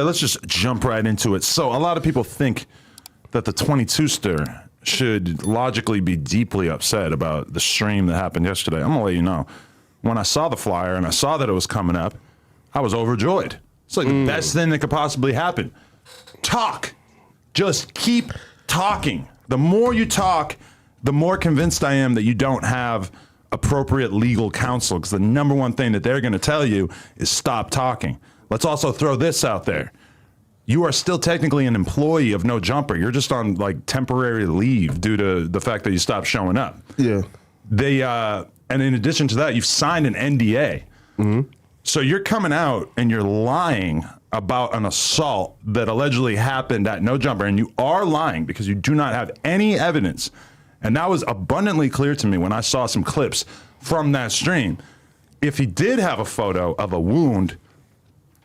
let's just jump right into it. So a lot of people think that the 22ster should logically be deeply upset about the stream that happened yesterday. I'm gonna let you know. When I saw the flyer and I saw that it was coming up, I was overjoyed. It's like the best thing that could possibly happen. Talk. Just keep talking. The more you talk, the more convinced I am that you don't have appropriate legal counsel, because the number one thing that they're going to tell you is stop talking. Let's also throw this out there. You are still technically an employee of No Jumper. You're just on like temporary leave due to the fact that you stopped showing up. Yeah. And in addition to that, you've signed an NDA. Mm-hmm. So you're coming out and you're lying about an assault that allegedly happened at No Jumper, and you are lying because you do not have any evidence. And that was abundantly clear to me when I saw some clips from that stream. If he did have a photo of a wound,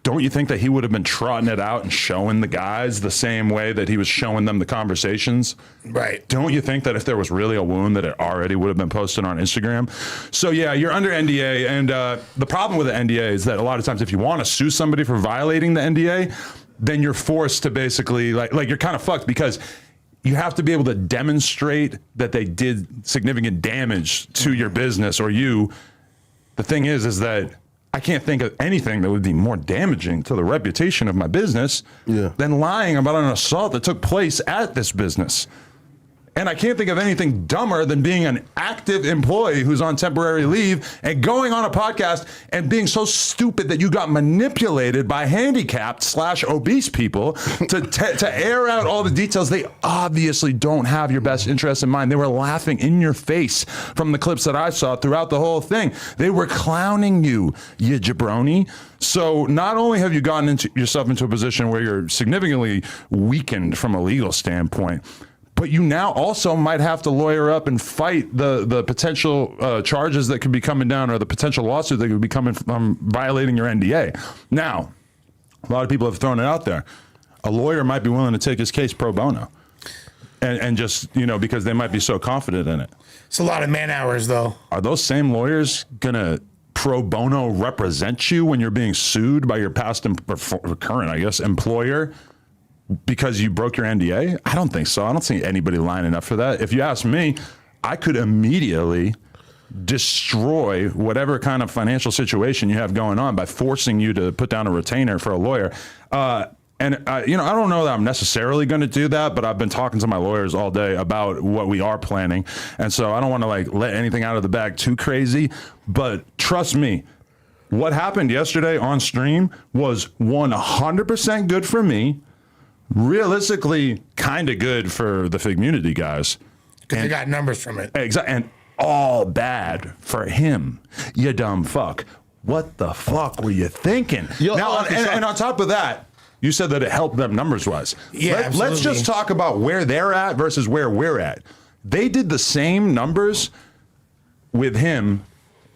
don't you think that he would have been trotting it out and showing the guys the same way that he was showing them the conversations? Right. Don't you think that if there was really a wound that it already would have been posted on Instagram? So yeah, you're under NDA, and the problem with the NDA is that a lot of times if you want to sue somebody for violating the NDA, then you're forced to basically, like you're kind of fucked, because you have to be able to demonstrate that they did significant damage to your business or you. The thing is that I can't think of anything that would be more damaging to the reputation of my business than lying about an assault that took place at this business. And I can't think of anything dumber than being an active employee who's on temporary leave and going on a podcast and being so stupid that you got manipulated by handicapped/obese people to air out all the details. They obviously don't have your best interests in mind. They were laughing in your face from the clips that I saw throughout the whole thing. They were clowning you jabroni. So not only have you gotten yourself into a position where you're significantly weakened from a legal standpoint, but you now also might have to lawyer up and fight the potential charges that could be coming down, or the potential lawsuit that could be coming from violating your NDA. Now, a lot of people have thrown it out there. A lawyer might be willing to take his case pro bono, and just, because they might be so confident in it. It's a lot of man hours, though. Are those same lawyers gonna pro bono represent you when you're being sued by your past or current, I guess, employer because you broke your NDA? I don't think so. I don't see anybody lining up for that. If you ask me, I could immediately destroy whatever kind of financial situation you have going on by forcing you to put down a retainer for a lawyer. I don't know that I'm necessarily going to do that, but I've been talking to my lawyers all day about what we are planning. And so I don't want to let anything out of the bag too crazy, but trust me, what happened yesterday on stream was 100% good for me. Realistically, kind of good for the Figmunity guys. Because they got numbers from it. Exactly. And all bad for him. You dumb fuck. What the fuck were you thinking? And on top of that, you said that it helped them numbers-wise. Yeah, Let's just talk about where they're at versus where we're at. They did the same numbers with him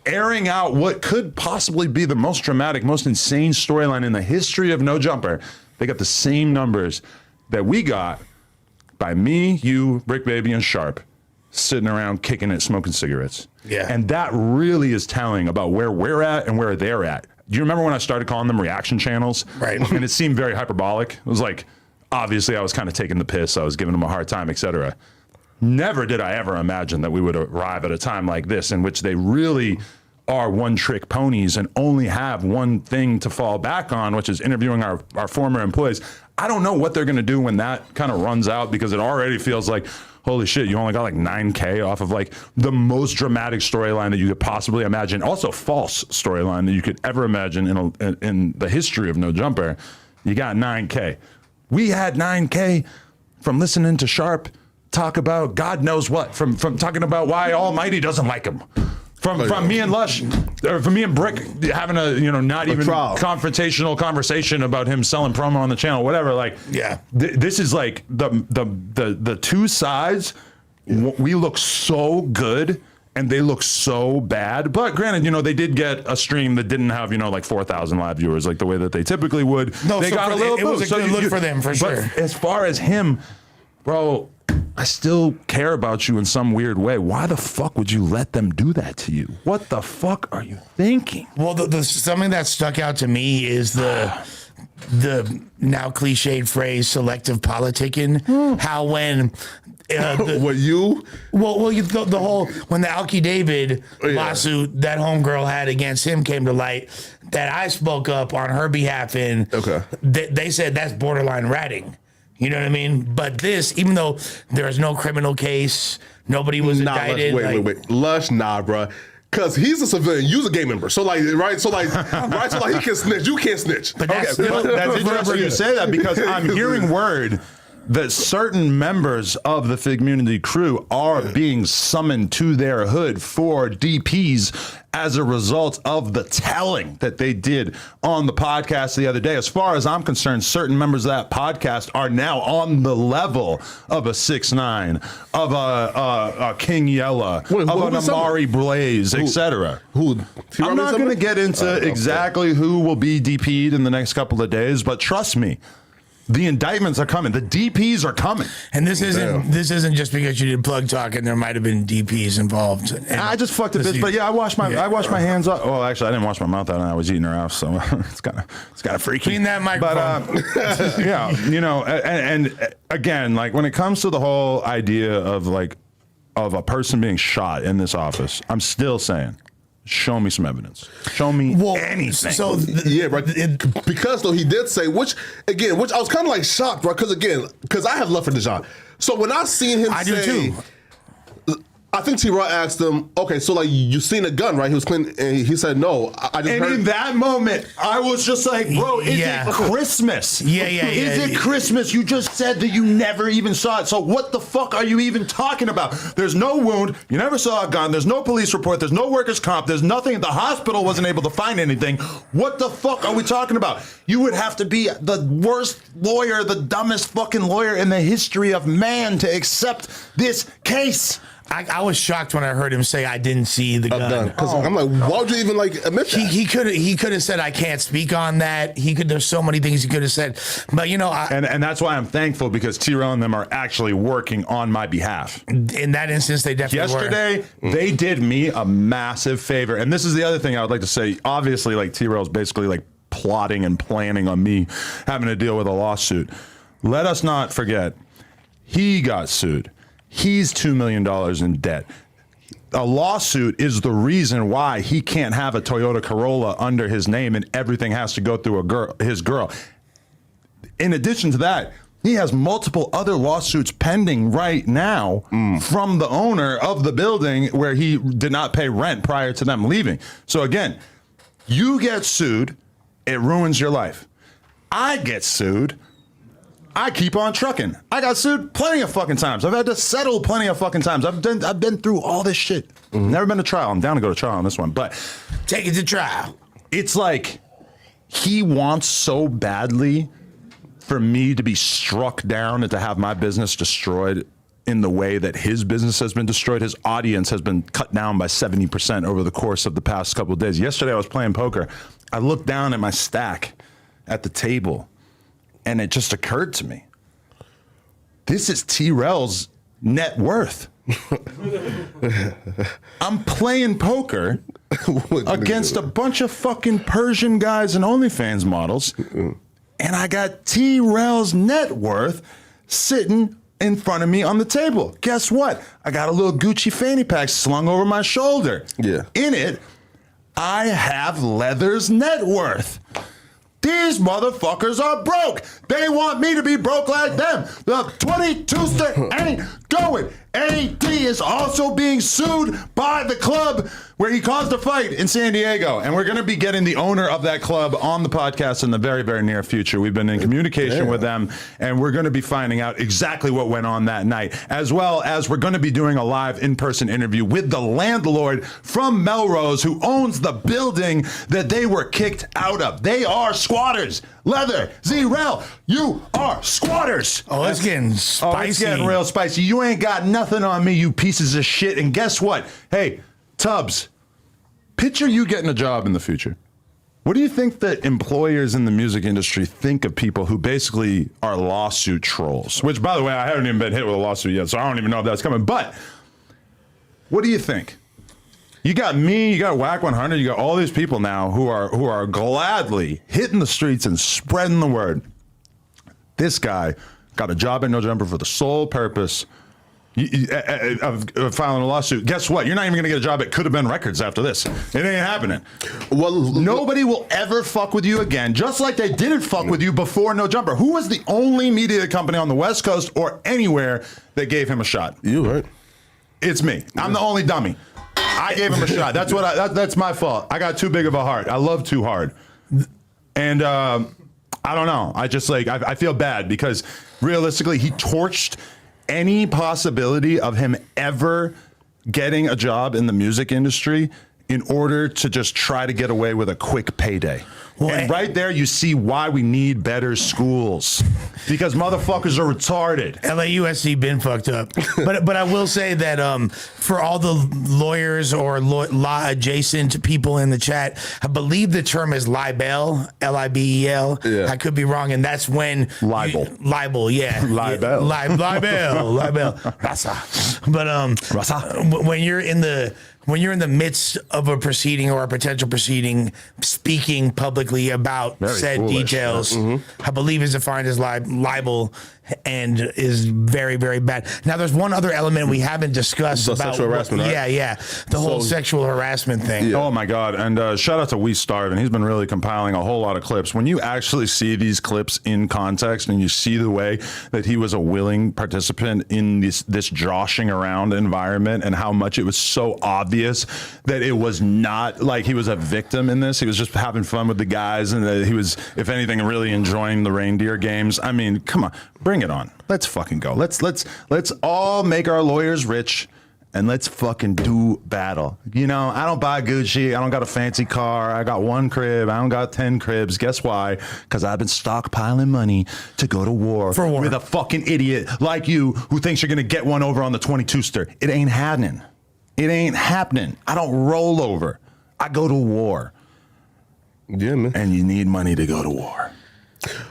airing out what could possibly be the most dramatic, most insane storyline in the history of No Jumper. They got the same numbers that we got by me, you, Brick Baby, and Sharp sitting around kicking it, smoking cigarettes. Yeah. And that really is telling about where we're at and where they're at. Do you remember when I started calling them reaction channels? Right. And it seemed very hyperbolic. It was like, obviously I was kind of taking the piss. I was giving them a hard time, etc. Never did I ever imagine that we would arrive at a time like this in which they really are one-trick ponies and only have one thing to fall back on, which is interviewing our former employees. I don't know what they're going to do when that kind of runs out, because it already feels like, holy shit, you only got like 9K off of like the most dramatic storyline that you could possibly imagine. Also false storyline that you could ever imagine in the history of No Jumper. You got 9K. We had 9K from listening to Sharp talk about God knows what, from talking about why Almighty doesn't like him. From me and Lush, or from me and Brick having a not even confrontational conversation about him selling promo on the channel, whatever. This is like the two sides. Yeah. We look so good and they look so bad. But granted, they did get a stream that didn't have 4,000 live viewers like the way that they typically would. No, they got a little boost. It was a good look for them for sure. But as far as him, bro, I still care about you in some weird way. Why the fuck would you let them do that to you? What the fuck are you thinking? Well, something that stuck out to me is the the now cliched phrase selective politicking. How when What you? the whole when the Alki David lawsuit that homegirl had against him came to light, that I spoke up on her behalf, and they said that's borderline ratting. You know what I mean? But this, even though there is no criminal case, nobody was indicted. Wait. Lush, nah, bruh. Cause he's a civilian, you's a gang member. So like, right? So like he can snitch. You can't snitch. But that's still, That's interesting you say that, because I'm hearing word that certain members of the Fig Community crew are being summoned to their hood for DPs as a result of the telling that they did on the podcast the other day. As far as I'm concerned, certain members of that podcast are now on the level of a 6ix9ine, of a King Yella, of an Amari Blaze, etc. Who? I'm not going to get into exactly who will be DP'd in the next couple of days, but trust me, the indictments are coming. The DPs are coming. And this isn't just because you did plug talk and there might have been DPs involved. I just fucked a bit, but yeah, I washed my hands up. Well, actually, I didn't wash my mouth out, and I was eating her out, so it's kind of freaky. Clean that microphone. But yeah, you know, and again, like when it comes to the whole idea of a person being shot in this office, I'm still saying, show me some evidence. Show me anything. So right. Because though he did say, which I was kind of like shocked, right? Because I have love for Dejon. So when I seen him do too. I think T-Raw asked him, okay, so like you seen a gun, right? He was clean, and he said no. I just heard. In that moment, I was just like, bro, is it Christmas? Is it Christmas? You just said that you never even saw it. So what the fuck are you even talking about? There's no wound. You never saw a gun. There's no police report. There's no workers' comp. There's nothing. The hospital wasn't able to find anything. What the fuck are we talking about? You would have to be the worst lawyer, the dumbest fucking lawyer in the history of man to accept this case. I was shocked when I heard him say I didn't see the gun. Because I'm like, why would you even like admit that? He could have said I can't speak on that. There's so many things he could have said, but you know, and that's why I'm thankful, because T-Raw and them are actually working on my behalf. In that instance, they definitely yesterday they did me a massive favor, and this is the other thing I would like to say. Obviously, like T-Raw's basically like plotting and planning on me having to deal with a lawsuit. Let us not forget, he got sued. He's $2 million in debt. A lawsuit is the reason why he can't have a Toyota Corolla under his name, and everything has to go through his girl. In addition to that, he has multiple other lawsuits pending right now from the owner of the building where he did not pay rent prior to them leaving. So again, you get sued, it ruins your life. I get sued, I keep on trucking. I got sued plenty of fucking times. I've had to settle plenty of fucking times. I've been through all this shit. Never been to trial. I'm down to go to trial on this one, but take it to trial. It's like he wants so badly for me to be struck down and to have my business destroyed in the way that his business has been destroyed. His audience has been cut down by 70% over the course of the past couple of days. Yesterday I was playing poker. I looked down at my stack at the table, and it just occurred to me, this is T-Rel's net worth. I'm playing poker against a bunch of fucking Persian guys and OnlyFans models, and I got T-Rel's net worth sitting in front of me on the table. Guess what? I got a little Gucci fanny pack slung over my shoulder. Yeah. In it, I have Leather's net worth. These motherfuckers are broke. They want me to be broke like them. The 22 ain't going. AD is also being sued by the club where he caused a fight in San Diego. And we're going to be getting the owner of that club on the podcast in the very, very near future. We've been in communication with them, and we're going to be finding out exactly what went on that night, as well as we're going to be doing a live in-person interview with the landlord from Melrose who owns the building that they were kicked out of. They are squatters. Leather, Z-Rel, you are squatters. Oh, it's getting spicy. Oh, it's getting real spicy. You ain't got nothing on me, you pieces of shit. And guess what? Hey, Tubbs, picture you getting a job in the future. What do you think that employers in the music industry think of people who basically are lawsuit trolls? Which, by the way, I haven't even been hit with a lawsuit yet, so I don't even know if that's coming. But what do you think? You got me, you got Whack 100, you got all these people now who are gladly hitting the streets and spreading the word. This guy got a job at No Jumper for the sole purpose of filing a lawsuit. Guess what? You're not even going to get a job at Could Have Been Records after this. It ain't happening. Well, nobody will ever fuck with you again, just like they didn't fuck with you before No Jumper. Who was the only media company on the West Coast or anywhere that gave him a shot? You, right? It's me. I'm the only dummy. I gave him a shot. That's my fault. I got too big of a heart. I love too hard. And I don't know. I just I feel bad because realistically, he torched any possibility of him ever getting a job in the music industry in order to just try to get away with a quick payday. Well, and right there, you see why we need better schools, because motherfuckers are retarded. LAUSC been fucked up, but I will say that for all the lawyers or law adjacent people in the chat, I believe the term is libel, Libel. Yeah. I could be wrong, and that's when libel, yeah, libel, libel, rasa. But rasa. When you're in the midst of a proceeding or a potential proceeding, speaking publicly about Very said foolish. details, I believe is defined as libel and is very, very bad. Now, there's one other element we haven't discussed The about sexual harassment, right? Yeah, the whole sexual harassment thing. Oh my God. And shout out to We Starvin'. He's been really compiling a whole lot of clips. When you actually see these clips in context and you see the way that he was a willing participant in this joshing around environment and how much it was so obvious that it was not like he was a victim in this. He was just having fun with the guys, and that he was, if anything, really enjoying the reindeer games. I mean, come on, bring it on. Let's fucking go. Let's all make our lawyers rich. And let's fucking do battle. You know, I don't buy Gucci. I don't got a fancy car. I got one crib. I don't got 10 cribs. Guess why? Because I've been stockpiling money to go to war with a fucking idiot like you who thinks you're going to get one over on the 22ster. It ain't happening. It ain't happening. I don't roll over. I go to war. Yeah, man. And you need money to go to war.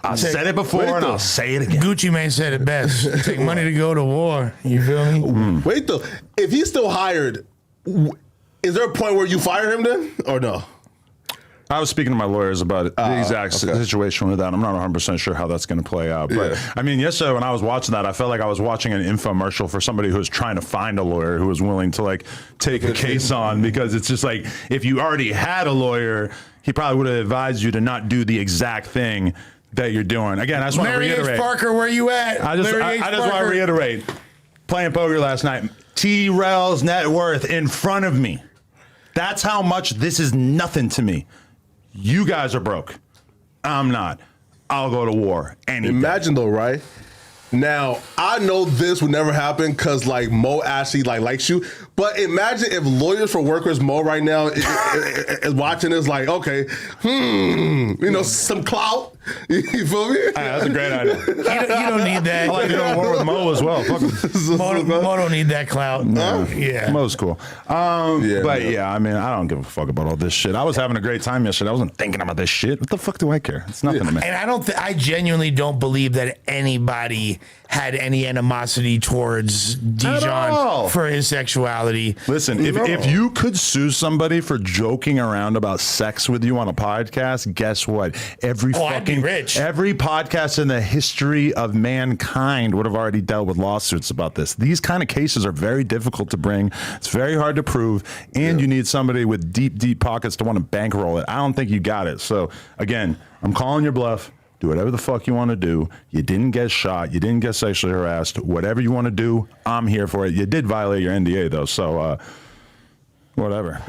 I've said it before and I'll say it again. Gucci Mane said it best. Take money to go to war. You feel me? Wait, though. If he's still hired, is there a point where you fire him then? Or no? I was speaking to my lawyers about the exact situation with that. I'm not 100% sure how that's going to play out. But I mean, yesterday when I was watching that, I felt like I was watching an infomercial for somebody who was trying to find a lawyer who was willing to take a case on, because it's just like, if you already had a lawyer, he probably would have advised you to not do the exact thing that you're doing. Again, I just want to reiterate. H. Parker, where you at? I just want to reiterate. Playing poker last night, T-Rel's net worth in front of me. That's how much this is nothing to me. You guys are broke. I'm not. I'll go to war. Imagine though, right? Now, I know this would never happen because Mo actually likes you. But imagine if Lawyers for Workers Mo right now is watching this okay, some clout. You feel me? That's a great idea. You don't need that. I like to go to war with Mo as well. Fuck him. Mo don't need that clout. No. Yeah. Mo's cool. I mean, I don't give a fuck about all this shit. I was having a great time yesterday. I wasn't thinking about this shit. What the fuck do I care? It's nothing to me. And I genuinely don't believe that anybody had any animosity towards Dejon for his sexuality. Listen, if you could sue somebody for joking around about sex with you on a podcast, guess what? I'd be rich. Every podcast in the history of mankind would have already dealt with lawsuits about this. These kind of cases are very difficult to bring. It's very hard to prove, and you need somebody with deep, deep pockets to want to bankroll it. I don't think you got it. So again, I'm calling your bluff. Do whatever the fuck you want to do. You didn't get shot. You didn't get sexually harassed. Whatever you want to do, I'm here for it. You did violate your NDA though, so whatever.